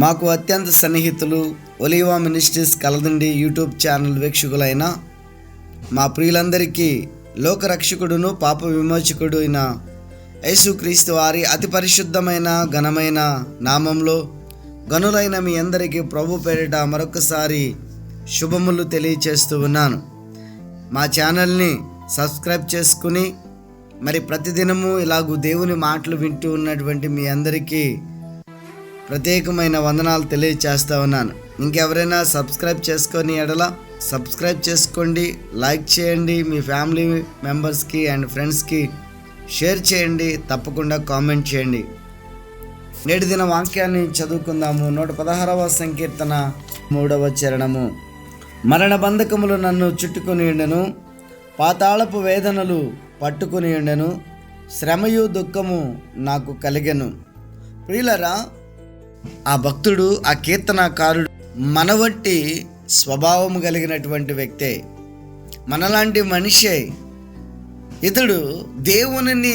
మాకు అత్యంత సన్నిహితులు ఒలీవా మినిస్ట్రీస్ కలదండి యూట్యూబ్ ఛానల్ వీక్షకులైన మా ప్రియులందరికీ లోకరక్షకుడును పాప విమోచకుడు అయిన యేసుక్రీస్తు వారి అతి పరిశుద్ధమైన ఘనమైన నామంలో గనులైన మీ అందరికీ ప్రభు పేరిట మరొకసారి శుభములు తెలియచేస్తూ ఉన్నాను. మా ఛానల్ని సబ్స్క్రైబ్ చేసుకుని మరి ప్రతిదినము ఇలాగూ దేవుని మాటలు వింటూ ఉన్నటువంటి మీ అందరికీ ప్రత్యేకమైన వందనాలు తెలియచేస్తూ ఉన్నాను. ఇంకెవరైనా సబ్స్క్రైబ్ చేసుకొని ఎడల సబ్స్క్రైబ్ చేసుకోండి, లైక్ చేయండి, మీ ఫ్యామిలీ మెంబర్స్కి అండ్ ఫ్రెండ్స్కి షేర్ చేయండి, తప్పకుండా కామెంట్ చేయండి. నేటి దిన వాక్యాన్ని చదువుకుందాము. 116వ సంకీర్తన 3వ చరణము. మరణ బంధకములు నన్ను చుట్టుకొని ఉండెను, పాతాళపు వేదనలు పట్టుకొని ఉండెను, శ్రమయు దుఃఖము నాకు కలిగెను. ప్రియులరా, ఆ భక్తుడు, ఆ కీర్తనాకారుడు మన వంటి స్వభావం కలిగినటువంటి వ్యక్తే, మనలాంటి మనిషే. ఇతడు దేవునిని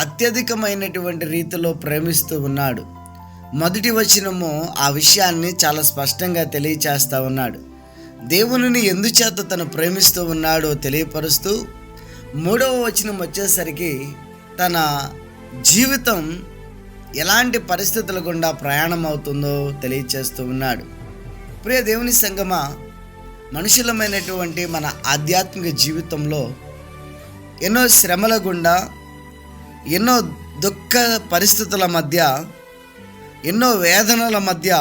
అత్యధికమైనటువంటి రీతిలో ప్రేమిస్తూ ఉన్నాడు. మొదటి వచనము ఆ విషయాన్ని చాలా స్పష్టంగా తెలియచేస్తూ ఉన్నాడు. దేవునిని ఎందుచేత తను ప్రేమిస్తూ ఉన్నాడో తెలియపరుస్తూ 3వ వచనం వచ్చేసరికి తన జీవితం ఎలాంటి పరిస్థితుల గుండా ప్రయాణం అవుతుందో తెలియచేస్తూ ఉన్నాడు. ప్రియ దేవుని సంగమా, మనుషులమైనటువంటి మన ఆధ్యాత్మిక జీవితంలో ఎన్నో శ్రమల గుండా, ఎన్నో దుఃఖ పరిస్థితుల మధ్య, ఎన్నో వేదనల మధ్య,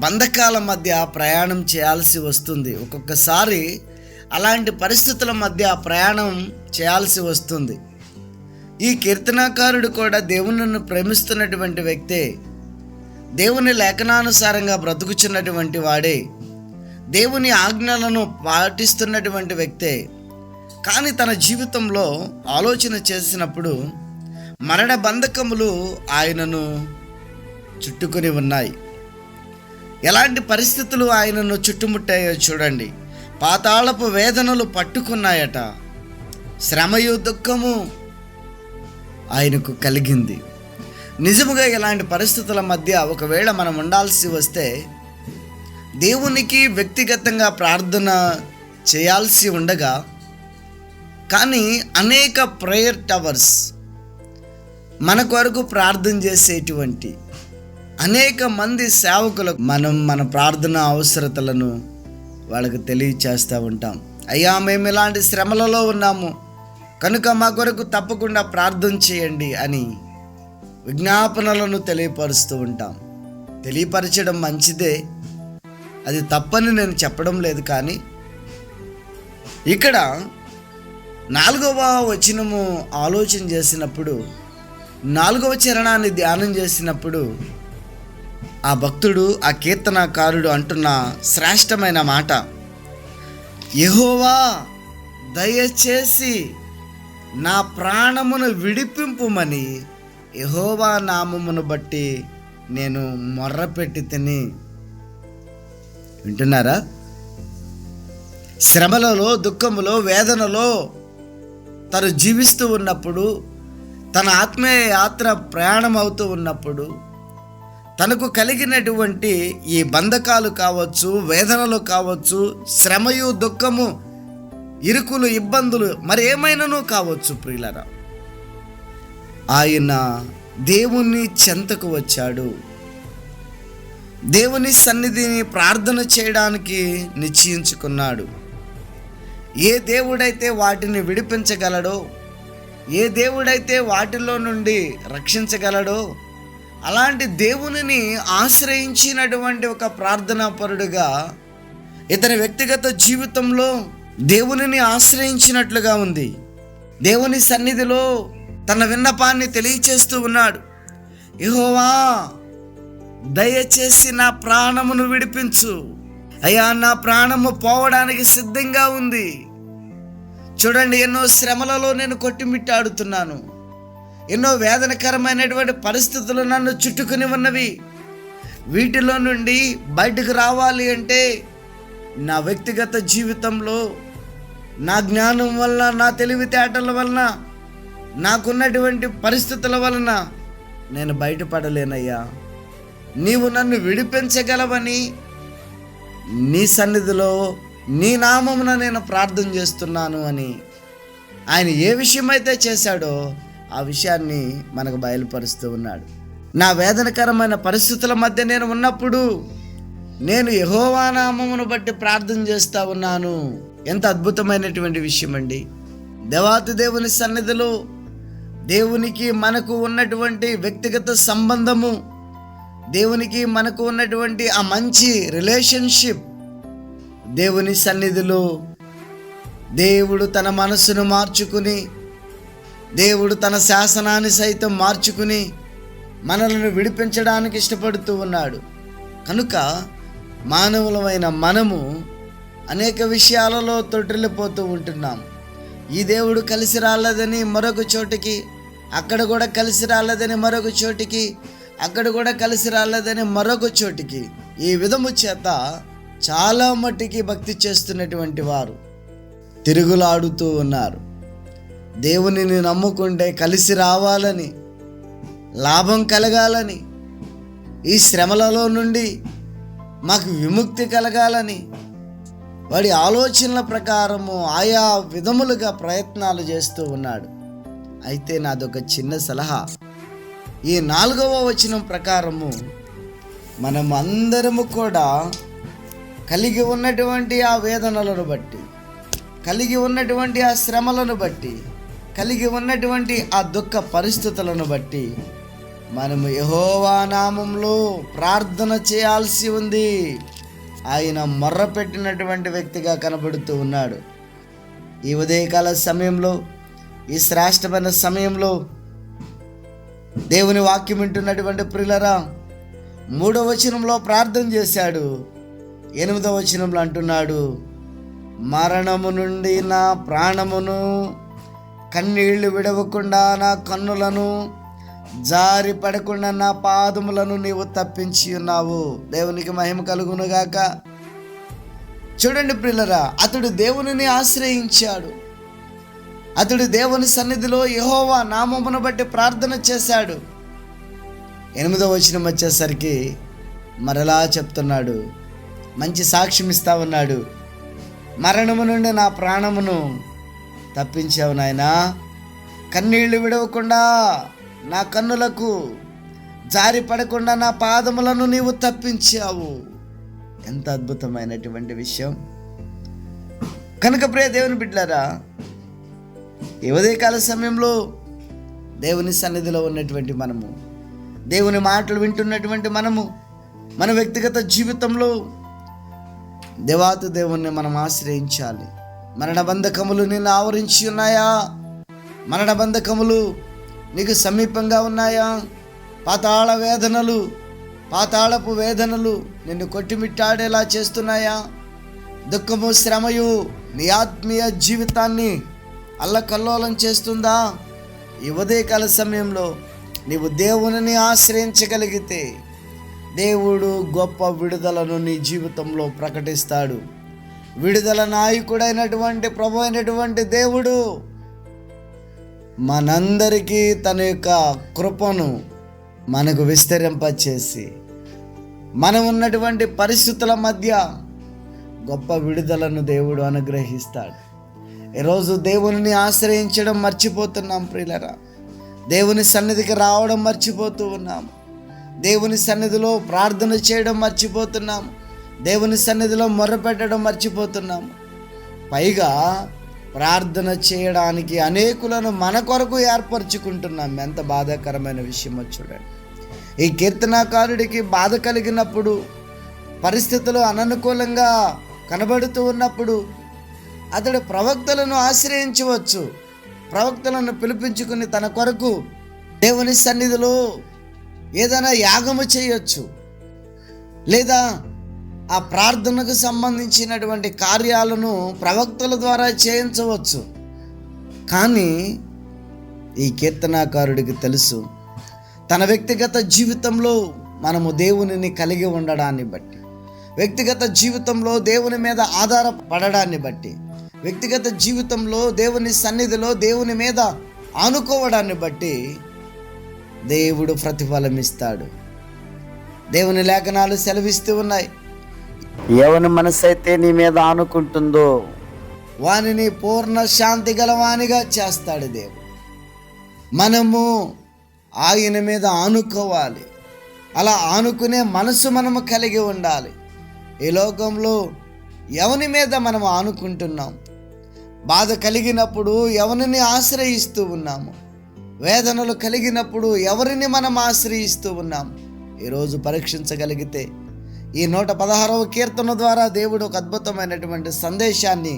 బంధకాల మధ్య ప్రయాణం చేయాల్సి వస్తుంది. ఒక్కొక్కసారి అలాంటి పరిస్థితుల మధ్య ప్రయాణం చేయాల్సి వస్తుంది. ఈ కీర్తనాకారుడు కూడా దేవునిని ప్రేమిస్తున్నటువంటి వ్యక్తే, దేవుని లేఖనానుసారంగా బ్రతుకుచున్నటువంటి వాడే, దేవుని ఆజ్ఞలను పాటిస్తున్నటువంటి వ్యక్తే. కానీ తన జీవితంలో ఆలోచన చేసినప్పుడు మరణ బంధకములు ఆయనను చుట్టుకొని ఉన్నాయి. ఎలాంటి పరిస్థితులు ఆయనను చుట్టుముట్టాయో చూడండి. పాతాళపు వేదనలు పట్టుకున్నాయట, శ్రమయు దుఃఖము ఆయనకు కలిగింది. నిజముగా ఇలాంటి పరిస్థితుల మధ్య ఒకవేళ మనం ఉండాల్సి వస్తే దేవునికి వ్యక్తిగతంగా ప్రార్థన చేయాల్సి ఉండగా, కానీ అనేక ప్రేయర్ టవర్స్ మన కొరకు ప్రార్థన చేసేటువంటి అనేక మంది సేవకులకు మనం మన ప్రార్థన అవసరతలను వాళ్ళకు తెలియచేస్తూ ఉంటాం. అయ్యా, మేము ఇలాంటి శ్రమలలో ఉన్నాము కనుక మా కొరకు తప్పకుండా ప్రార్థన చేయండి అని విజ్ఞాపనలను తెలియపరుస్తూ ఉంటాం. తెలియపరచడం మంచిదే, అది తప్పని నేను చెప్పడం లేదు. కానీ ఇక్కడ 4వ వచనము ఆలోచన చేసినప్పుడు, 4వ చరణాన్ని ధ్యానం చేసినప్పుడు ఆ భక్తుడు, ఆ కీర్తనాకారుడు అంటున్న శ్రేష్టమైన మాట, యెహోవా దయచేసి నా ప్రాణమును విడిపింపుమని యెహోవా నామమును బట్టి నేను మొర్రపెట్టి తిని. వింటున్నారా? శ్రమలలో, దుఃఖములో, వేదనలో తను జీవిస్తూ ఉన్నప్పుడు, తన ఆత్మీయ యాత్ర ప్రయాణం అవుతూ ఉన్నప్పుడు తనకు కలిగినటువంటి ఈ బంధకాలు కావచ్చు, వేదనలు కావచ్చు, శ్రమయు దుఃఖము, ఇరుకులు, ఇబ్బందులు మరి ఏమైనానూ కావచ్చు, ప్రియులరా, ఆయన దేవుని చెంతకు వచ్చాడు. దేవుని సన్నిధిని ప్రార్థన చేయడానికి నిశ్చయించుకున్నాడు. ఏ దేవుడైతే వాటిని విడిపించగలడో, ఏ దేవుడైతే వాటిలో నుండి రక్షించగలడో అలాంటి దేవునిని ఆశ్రయించినటువంటి ఒక ప్రార్థనాపరుడుగా ఇతని వ్యక్తిగత జీవితంలో దేవునిని ఆశ్రయించినట్లుగా ఉంది. దేవుని సన్నిధిలో తన విన్నపాన్ని తెలియచేస్తూ ఉన్నాడు. యెహోవా దయచేసి నా ప్రాణమును విడిపించు. అయ్యా, నా ప్రాణము పోవడానికి సిద్ధంగా ఉంది. చూడండి, ఎన్నో శ్రమలలో నేను కొట్టుమిట్టాడుతున్నాను. ఎన్నో వేదనకరమైనటువంటి పరిస్థితులు నన్ను చుట్టుకుని ఉన్నవి. వీటిలో నుండి బయటకు రావాలి అంటే నా వ్యక్తిగత జీవితంలో, నా జ్ఞానం వల్ల, నా తెలివితేటల వలన, నాకున్నటువంటి పరిస్థితుల వలన నేను బయటపడలేనయ్యా. నీవు నన్ను విడిపించగలవని నీ సన్నిధిలో నీ నామమున నేను ప్రార్థన చేస్తున్నాను అని ఆయన ఏ విషయమైతే చేశాడో ఆ విషయాన్ని మనకు బయలుపరుస్తూ ఉన్నాడు. నా వేదనకరమైన పరిస్థితుల మధ్య నేను ఉన్నప్పుడు నేను యెహోవా నామమును బట్టి ప్రార్థన చేస్తూ ఉన్నాను. ఎంత అద్భుతమైనటువంటి విషయం అండి. దేవాతి దేవుని సన్నిధిలో దేవునికి మనకు ఉన్నటువంటి వ్యక్తిగత సంబంధము, దేవునికి మనకు ఉన్నటువంటి ఆ మంచి రిలేషన్షిప్, దేవుని సన్నిధిలో దేవుడు తన మనసును మార్చుకుని, దేవుడు తన శాసనాన్ని సైతం మార్చుకుని మనలను విడిపించడానికి ఇష్టపడుతూ ఉన్నాడు. కనుక మానవులమైన మనము అనేక విషయాలలో తొట్టిల్లిపోతూ ఉంటున్నాం. ఈ దేవుడు కలిసి రాలేదని మరొక చోటికి, అక్కడ కూడా కలిసి రాలేదని మరొక చోటికి, అక్కడ కూడా కలిసి రాలేదని మరొక చోటికి, ఈ విధము చేత చాలా మట్టికి భక్తి చేస్తున్నటువంటి వారు తిరుగులాడుతూ ఉన్నారు. దేవునిని నమ్ముకుంటే కలిసి రావాలని, లాభం కలగాలని, ఈ శ్రమలలో నుండి మాకు విముక్తి కలగాలని వాడి ఆలోచనల ప్రకారము ఆయా విధములుగా ప్రయత్నాలు చేస్తూ ఉన్నాడు. అయితే నాదొక చిన్న సలహా. ఈ 4వ వచనం ప్రకారము మనం అందరము కూడా కలిగి ఉన్నటువంటి ఆ వేదనలను బట్టి, కలిగి ఉన్నటువంటి ఆ శ్రమలను బట్టి, కలిగి ఉన్నటువంటి ఆ దుఃఖ పరిస్థితులను బట్టి మనము యెహోవా నామములో ప్రార్థన చేయాల్సి ఉంది. ఆయన మొర్రపెట్టినటువంటి వ్యక్తిగా కనబడుతూ ఉన్నాడు. ఈ ఉదయకాల సమయంలో, ఈ శ్రేష్టమైన సమయంలో దేవుని వాక్యం వింటున్నటువంటి ప్రియులరా, 3వ వచనంలో ప్రార్థన చేశాడు. 8వ వచనంలో అంటున్నాడు, మరణము నుండి నా ప్రాణమును, కన్నీళ్లు విడవకుండా నా కన్నులను, జారి పడకుండా నా పాదములను నీవు తప్పించి ఉన్నావు. దేవునికి మహిమ కలుగునుగాక. చూడండి ప్రియులరా, అతడు దేవునిని ఆశ్రయించాడు. అతడు దేవుని సన్నిధిలో యెహోవా నామమును బట్టి ప్రార్థన చేశాడు. 8వ వచనం వచ్చేసరికి మరలా చెప్తున్నాడు, మంచి సాక్ష్యం ఇస్తా ఉన్నాడు. మరణము నుండి నా ప్రాణమును తప్పించావు నాయనా, కన్నీళ్లు విడవకుండా నా కన్నులకు, జారి పడకుండా నా పాదములను నీవు తప్పించావు. ఎంత అద్భుతమైనటువంటి విషయం. కనుక ప్రియ దేవుని బిడ్డలారా, ఈ ఉదయకాల సమయంలో దేవుని సన్నిధిలో ఉన్నటువంటి మనము, దేవుని మాటలు వింటున్నటువంటి మనము, మన వ్యక్తిగత జీవితంలో దేవాతి దేవుణ్ణి మనం ఆశ్రయించాలి. మరణ బంధకములు నిన్ను ఆవరించి ఉన్నాయా? మరణ బంధకములు నీకు సమీపంగా ఉన్నాయా? పాతాళ వేదనలు, పాతాళపు వేదనలు నిన్ను కొట్టిమిట్టాడేలా చేస్తున్నాయా? దుఃఖము, శ్రమయు నీ ఆత్మీయ జీవితాన్ని అల్లకల్లోలం చేస్తుందా? ఈ ఉదయకాల సమయంలో నీవు దేవునిని ఆశ్రయించగలిగితే దేవుడు గొప్ప విడుదలను నీ జీవితంలో ప్రకటిస్తాడు. విడుదల నాయకుడైనటువంటి ప్రభు అయినటువంటి దేవుడు మనందరికీ తన యొక్క కృపను మనకు విస్తరింపచేసి మనం ఉన్నటువంటి పరిస్థితుల మధ్య గొప్ప విడుదలను దేవుడు అనుగ్రహిస్తాడు. ఈరోజు దేవునిని ఆశ్రయించడం మర్చిపోతున్నాం ప్రియులరా. దేవుని సన్నిధికి రావడం మర్చిపోతూ ఉన్నాము. దేవుని సన్నిధిలో ప్రార్థన చేయడం మర్చిపోతున్నాము. దేవుని సన్నిధిలో మొర్రపెట్టడం మర్చిపోతున్నాము. పైగా ప్రార్థన చేయడానికి అనేకులను మన కొరకు ఏర్పరచుకుంటున్నాం. ఎంత బాధాకరమైన విషయమో చూడండి. ఈ కీర్తనాకారుడికి బాధ కలిగినప్పుడు, పరిస్థితులు అననుకూలంగా కనబడుతూ ఉన్నప్పుడు అతడు ప్రవక్తలను ఆశ్రయించవచ్చు. ప్రవక్తలను పిలిపించుకుని తన కొరకు దేవుని సన్నిధిలో ఏదైనా యాగము చేయొచ్చు, లేదా ఆ ప్రార్థనకు సంబంధించినటువంటి కార్యాలను ప్రవక్తల ద్వారా చేయించవచ్చు. కానీ ఈ కీర్తనాకారుడికి తెలుసు, తన వ్యక్తిగత జీవితంలో మనము దేవునిని కలిగి ఉండడాన్ని బట్టి, వ్యక్తిగత జీవితంలో దేవుని మీద ఆధారపడడాన్ని బట్టి, వ్యక్తిగత జీవితంలో దేవుని సన్నిధిలో దేవుని మీద ఆనుకోవడాన్ని బట్టి దేవుడు ప్రతిఫలం ఇస్తాడు. దేవుని లేఖనాలు సెలవిస్తూ ఉన్నాయి, ఎవని మనసు అయితే నీ మీద ఆనుకుంటుందో వానిని పూర్ణ శాంతి గలవానిగా చేస్తాడు దేవుడు. మనము ఆయన మీద ఆనుకోవాలి. అలా ఆనుకునే మనసు మనము కలిగి ఉండాలి. ఈ లోకంలో ఎవని మీద మనం ఆనుకుంటున్నాం? బాధ కలిగినప్పుడు ఎవరిని ఆశ్రయిస్తూ ఉన్నాము? వేదనలు కలిగినప్పుడు ఎవరిని మనం ఆశ్రయిస్తూ ఉన్నాము? ఈరోజు పరీక్షించగలిగితే ఈ 116వ కీర్తన ద్వారా దేవుడు ఒక అద్భుతమైనటువంటి సందేశాన్ని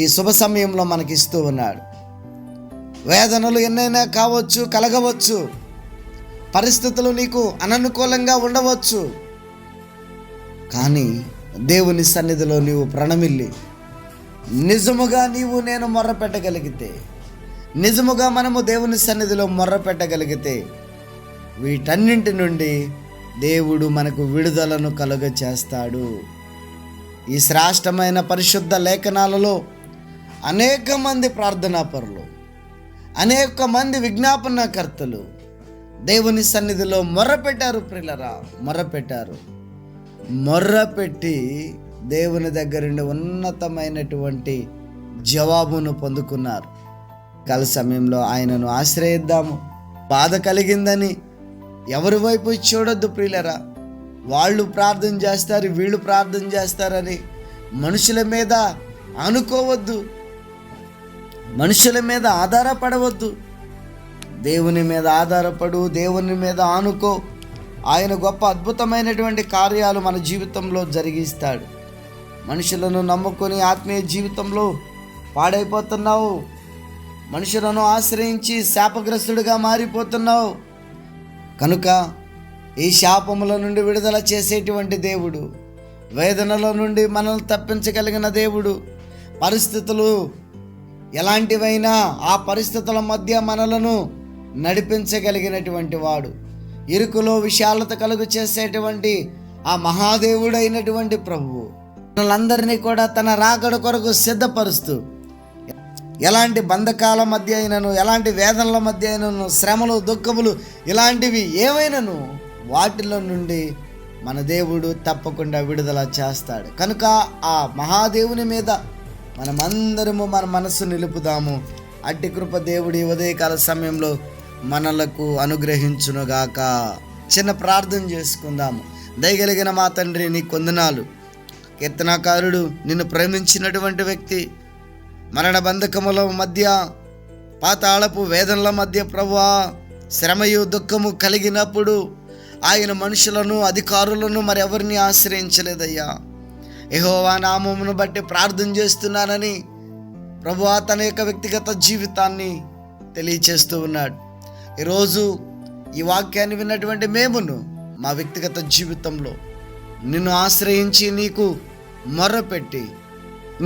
ఈ శుభ సమయంలో మనకిస్తూ ఉన్నాడు. వేదనలు ఎన్నైనా కావచ్చు, కలగవచ్చు, పరిస్థితులు నీకు అననుకూలంగా ఉండవచ్చు, కానీ దేవుని సన్నిధిలో నీవు ప్రణమిల్లి నిజముగా నేను మొర్రపెట్టగలిగితే, నిజముగా మనము దేవుని సన్నిధిలో మొర్రపెట్టగలిగితే వీటన్నింటి నుండి దేవుడు మనకు విడుదలను కలుగ చేస్తాడు. ఈ శ్రేష్టమైన పరిశుద్ధ లేఖనాలలో అనేక మంది ప్రార్థనాపరులు, అనేక మంది విజ్ఞాపనకర్తలు దేవుని సన్నిధిలో మొర్రపెట్టారు. ప్రియులరా, మొర్రపెట్టి దేవుని దగ్గర నుండి ఉన్నతమైనటువంటి జవాబును పొందుకున్నారు. కాల సమయంలో ఆయనను ఆశ్రయిద్దాము. బాధ కలిగిందని ఎవరి వైపు చూడొద్దు ప్రియులరా. వాళ్ళు ప్రార్థన చేస్తారు, వీళ్ళు ప్రార్థన చేస్తారని మనుషుల మీద అనుకోవద్దు, మనుషుల మీద ఆధారపడవద్దు. దేవుని మీద ఆధారపడు, దేవుని మీద ఆనుకో. ఆయన గొప్ప అద్భుతమైనటువంటి కార్యాలు మన జీవితంలో జరిగిస్తాడు. మనుషులను నమ్ముకొని ఆత్మీయ జీవితంలో పాడైపోతున్నావు. మనుషులను ఆశ్రయించి శాపగ్రస్తుడిగా మారిపోతున్నావు. కనుక ఈ శాపముల నుండి విడుదల చేసేటువంటి దేవుడు, వేదనల నుండి మనల్ని తప్పించగలిగిన దేవుడు, పరిస్థితులు ఎలాంటివైనా ఆ పరిస్థితుల మధ్య మనలను నడిపించగలిగినటువంటి వాడు, ఇరుకులో విశాలత కలుగు చేసేటువంటి ఆ మహాదేవుడైనటువంటి ప్రభువు మనలందరినీ కూడా తన రాకడ కొరకు సిద్ధపరుస్తూ, ఎలాంటి బంధకాల మధ్య అయినను, ఎలాంటి వేదనల మధ్య అయినను, శ్రమలు, దుఃఖములు ఇలాంటివి ఏవైనాను వాటిలో నుండి మన దేవుడు తప్పకుండా విడుదల చేస్తాడు. కనుక ఆ మహాదేవుని మీద మనమందరము మన మనస్సు నిలుపుదాము. అట్టి కృప దేవుడి ఉదయకాల సమయంలో మనలకు అనుగ్రహించునుగాక. చిన్న ప్రార్థన చేసుకుందాము. దయగలిగిన మా తండ్రి, నీ కొందనాలు. కీర్తనాకారుడు నిన్ను ప్రేమించినటువంటి వ్యక్తి మరణ బంధకముల మధ్య, పాతాళపు వేదనల మధ్య ప్రభువా, శ్రమయు దుఃఖము కలిగినప్పుడు ఆయన మనుషులను, అధికారులను మరెవరిని ఆశ్రయించలేదయ్యా. యెహోవా నామమును బట్టి ప్రార్థన చేస్తున్నానని ప్రభువా తన యొక్క వ్యక్తిగత జీవితాన్ని తెలియచేస్తూ ఉన్నాడు. ఈరోజు ఈ వాక్యాన్ని విన్నటువంటి మేమును మా వ్యక్తిగత జీవితంలో నిన్ను ఆశ్రయించి నీకు మొర్రపెట్టి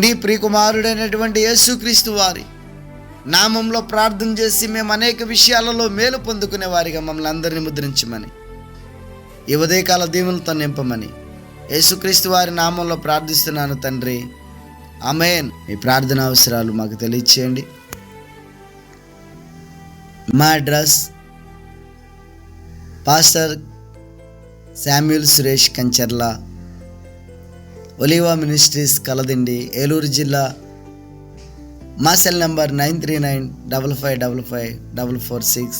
నీ ప్రియకుమారుడైనటువంటి యేసుక్రీస్తు వారి నామంలో ప్రార్థన చేసి మేము అనేక విషయాలలో మేలు పొందుకునే వారిగా మమ్మల్ని అందరినీ ముద్రించమని, ఈ ఉదయకాల దీవెనలతో నింపమని యేసుక్రీస్తు వారి నామంలో ప్రార్థిస్తున్నాను తండ్రి, ఆమేన్. మీ ప్రార్థన అవసరాలు మాకు తెలియచేయండి. మా address pastor Samuel Suresh Kancharla, Oliva ministries, Kaladindi, Eluru జిల్లా. మా సెల్ నంబర్ 9395555446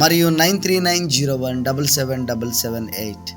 మరియు 9390177778.